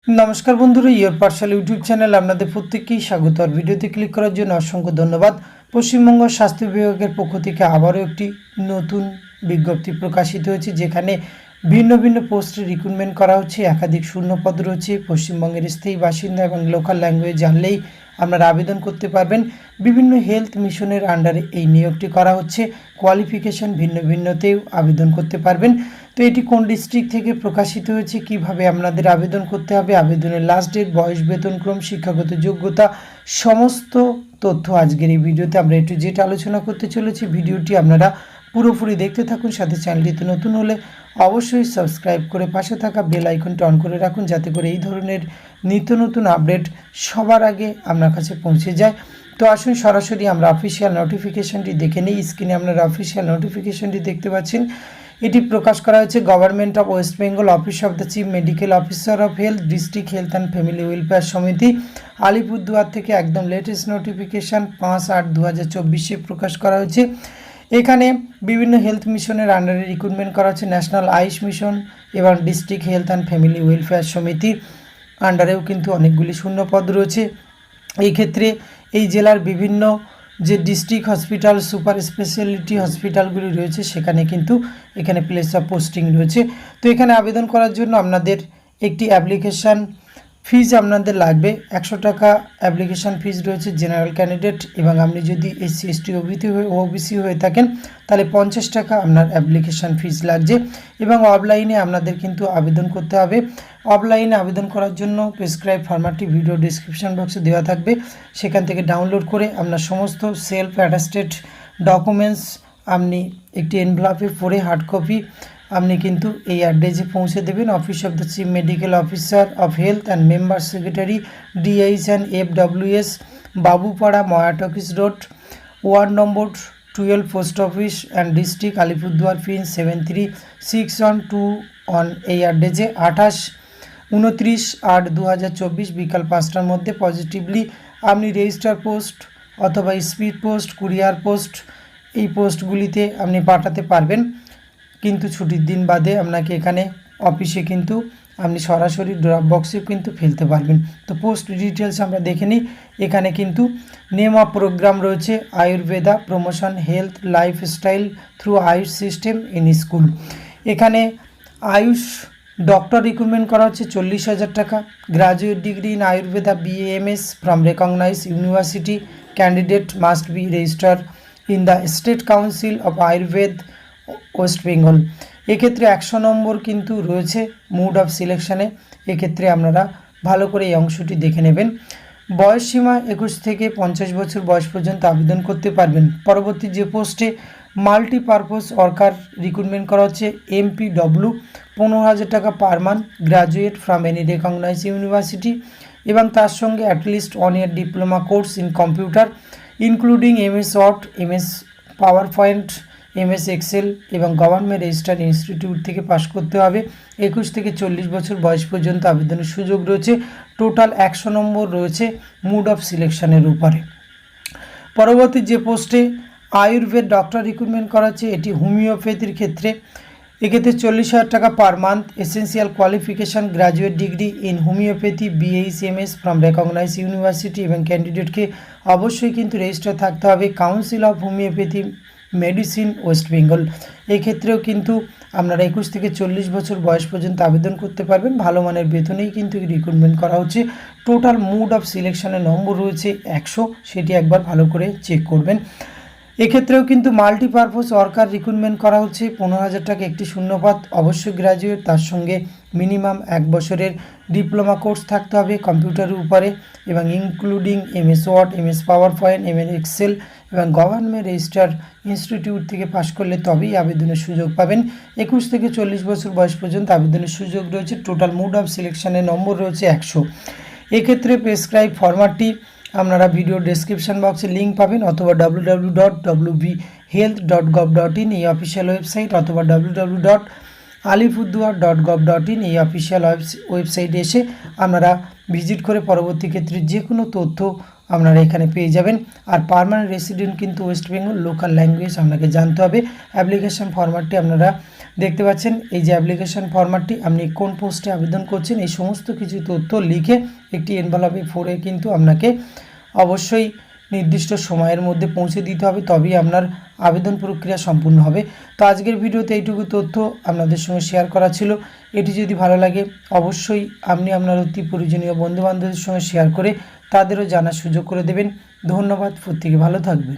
নমস্কার বন্ধুরা, your Pathsala YouTube channel আপনাদের প্রত্যেককেই স্বাগত। আর ভিডিওতে ক্লিক করার জন্য অসংখ্য ধন্যবাদ। পশ্চিমবঙ্গ স্বাস্থ্য বিভাগের পক্ষ থেকে আবারও একটি নতুন বিজ্ঞপ্তি প্রকাশিত হয়েছে, যেখানে ভিন্ন ভিন্ন পোস্টে রিক্রুটমেন্ট করা হচ্ছে। একাধিক শূন্যপদ রয়েছে। পশ্চিমবঙ্গের স্থায়ী বাসিন্দা এবং লোকাল ল্যাঙ্গুয়েজ জানলেই আপনারা আবেদন করতে পারবেন। বিভিন্ন হেলথ মিশনের আন্ডারে এই নিয়োগটি করা হচ্ছে। কোয়ালিফিকেশন ভিন্ন ভিন্নতেও আবেদন করতে পারবেন। তো এটি কোন ডিস্ট্রিক্ট থেকে প্রকাশিত হয়েছে, কিভাবে আপনাদের আবেদন করতে হবে, আবেদনের লাস্ট ডেট, বয়স, বেতনক্রম, শিক্ষাগত যোগ্যতা, সমস্ত তথ্য আজকের এই ভিডিওতে আমরা একটু যেটা আলোচনা করতে চলেছি। ভিডিওটি আপনারা পুরোপুরি দেখতে থাকুন। সাথে চ্যানেলটিতে নতুন হলে অবশ্যই সাবস্ক্রাইব করে পাশে থাকা বেল আইকনটি অন করে রাখুন, যাতে করে এই ধরনের নিত্য নতুন আপডেট সবার আগে আপনার কাছে পৌঁছে যায়। তো আসুন সরাসরি আমরা অফিসিয়াল নোটিফিকেশনটি দেখে নিই। স্ক্রিনে আপনারা অফিসিয়াল নোটিফিকেশনটি দেখতে পাচ্ছেন। এটি প্রকাশ করা হয়েছে government of West Bengal, office of the chief medical officer of health, district health and family welfare সমিতি, আলিপুরদুয়ার থেকে। একদম লেটেস্ট নোটিফিকেশান 5/8/2024 প্রকাশ করা হয়েছে। এখানে বিভিন্ন হেলথ মিশনের আন্ডারে রিক্রুটমেন্ট করা হচ্ছে। ন্যাশনাল আয়ুষ মিশন এবং district health and family welfare সমিতির আন্ডারেও কিন্তু অনেকগুলি শূন্যপদ রয়েছে। এই ক্ষেত্রে এই জেলার বিভিন্ন যে ডিস্ট্রিক্ট হসপিটাল, সুপার স্পেশালিটি হসপিটালগুলি রয়েছে, সেখানে কিন্তু এখানে প্লেস অফ পোস্টিং রয়েছে। তো এখানে আবেদন করার জন্য আপনাদের একটি অ্যাপ্লিকেশান ফিজ আপনাদের লাগবে 100 টাকা। অ্যাপ্লিকেশান ফিজ রয়েছে জেনারেল ক্যান্ডিডেট, এবং আপনি যদি SC ST ওবিসি হয়ে থাকেন তাহলে 50 টাকা আপনার অ্যাপ্লিকেশান ফিজ লাগছে। এবং অফলাইনে আপনাদের কিন্তু আবেদন করতে হবে। অফলাইনে আবেদন করার জন্য প্রেসক্রাইব ফরম্যাটটি ভিডিও ডিসক্রিপশন বক্সে দেওয়া থাকবে, সেখান থেকে ডাউনলোড করে আপনার সমস্ত সেলফ অ্যাটাস্টেড ডকুমেন্টস আপনি একটি এনভেলপে পরে হার্ড কপি আপনি কিন্তু এই অ্যাড্রেসে পৌঁছে দেবেন। Office of the chief medical officer of health and member secretary, DH and FWS, Babupara, ময়াটকিস road, ward number 12, post office and district Alipurduar, pin 736121। এই অ্যাড্রেসে 29/8/2024 বিকাল 5টার মধ্যে পজিটিভলি আপনি রেজিস্টার পোস্ট অথবা স্পিড পোস্ট, কুরিয়ার পোস্ট, এই পোস্টগুলিতে আপনি পাঠাতে পারবেন। কিন্তু ছুটির দিন বাদে আপনাকে এখানে অফিসে কিন্তু আপনি সরাসরি ড্রপ বক্সে কিন্তু ফেলতে পারবেন। তো পোস্ট ডিটেলস আমরা দেখে নিই। এখানে কিন্তু নেম অফ প্রোগ্রাম রয়েছে Ayurveda promotion health lifestyle through AYUSH system in school. এখানে আয়ুষ ডক্টর রিক্রুটমেন্ট করা হচ্ছে 40,000 টাকা। Graduate degree in Ayurveda BAMS from recognise university, candidate must be register in the state council of Ayurveda West Bengal. এক্ষেত্রে 100 নম্বর কিন্তু রয়েছে মুড অফ সিলেকশানে। এক্ষেত্রে আপনারা ভালো করে এই অংশটি দেখে নেবেন। বয়স সীমা 21 থেকে 50 বছর বয়স পর্যন্ত আবেদন করতে পারবেন। পরবর্তী যে পোস্টে মাল্টিপারপাস ওয়ার্কার রিক্রুটমেন্ট করা হচ্ছে MPW, 15,000 টাকা per month, graduate from any recognise university, এবং তার সঙ্গে at least 1 year diploma course in computer including MS word, MS power point, MS excel, এবং গভর্নমেন্ট রেজিস্টার্ড ইনস্টিটিউট থেকে পাস করতে হবে। 21 থেকে 40 বছর বয়স পর্যন্ত আবেদনের সুযোগ রয়েছে। টোটাল 100 নম্বর রয়েছে মুড অফ সিলেকশনের উপরে। পরবর্তী যে পোস্টে আয়ুর্বেদ ডক্টর রিক্রুটমেন্ট করা হচ্ছে, এটি হোমিওপ্যাথির ক্ষেত্রে। এক্ষেত্রে 40,000 টাকা per month. Essential qualification graduate degree in homeopathy BHMS from recognise university, এবং ক্যান্ডিডেটকে অবশ্যই কিন্তু রেজিস্টার থাকতে হবে council of homeopathy medicine West Bengal. এক্ষেত্রেও কিন্তু আপনারা 21 থেকে 40 বছর বয়স পর্যন্ত আবেদন করতে পারবেন। ভালো মানের বেতনেই কিন্তু রিক্রুটমেন্ট করা হচ্ছে। টোটাল মুড অফ সিলেকশনের নম্বর রয়েছে 100, সেটি একবার ভালো করে চেক করবেন। এক্ষেত্রেও কিন্তু মাল্টিপারপাস ওয়ার্কার রিক্রুটমেন্ট করা হচ্ছে। 15,000 টাকা একটি শূন্যপদ, অবশ্যই গ্র্যাজুয়েট, তার সঙ্গে মিনিমাম 1 বছরের ডিপ্লোমা কোর্স থাকতে হবে কম্পিউটারের উপরে, এবং including MS word, MS power point, MS excel, এবং গভর্নমেন্ট রেজিস্টার ইনস্টিটিউট থেকে পাশ করলে তবেই আবেদনের সুযোগ পাবেন। 21 থেকে 40 বছর বয়স পর্যন্ত আবেদনের সুযোগ রয়েছে। টোটাল মুড অফ সিলেকশনের নম্বর রয়েছে 100। এক্ষেত্রে প্রেসক্রাইব ফরম্যাটটি আপনারা ভিডিও ডেসক্রিপশন বক্সে লিঙ্ক পাবেন, অথবা www.wbhealth.gov.in এই অফিসিয়াল ওয়েবসাইট, অথবা www.alipurduar.gov.in এই অফিসিয়াল ওয়েবসাইটে এসে আপনারা ভিজিট করে পরবর্তী ক্ষেত্রে যে কোনো তথ্য আপনারা এখানে পেয়ে যাবেন। আর পার্মানেন্ট রেসিডেন্ট কিন্তু ওয়েস্ট বেঙ্গল, লোকাল ল্যাঙ্গুয়েজ আপনাকে জানতে হবে। অ্যাপ্লিকেশন ফরম্যাটটি আপনারা দেখতে পাচ্ছেন এই যে অ্যাপ্লিকেশন ফরম্যাটটি, আপনি কোন পোস্টে আবেদন করছেন এই সমস্ত কিছু তথ্য লিখে একটি এনভেলপে ভরে কিন্তু আপনাকে অবশ্যই নির্দিষ্ট সময়ের মধ্যে পৌঁছে দিতে হবে, তবেই আপনার আবেদন প্রক্রিয়া সম্পূর্ণ হবে। তো আজকের ভিডিওতে এইটুকু তথ্য আপনাদের সঙ্গে শেয়ার করা ছিল। এটি যদি ভালো লাগে অবশ্যই আপনি আপনার অতি প্রয়োজনীয় বন্ধুবান্ধবদের সঙ্গে শেয়ার করে তাদেরও জানার সুযোগ করে দেবেন। ধন্যবাদ, প্রত্যেকে ভালো থাকবেন।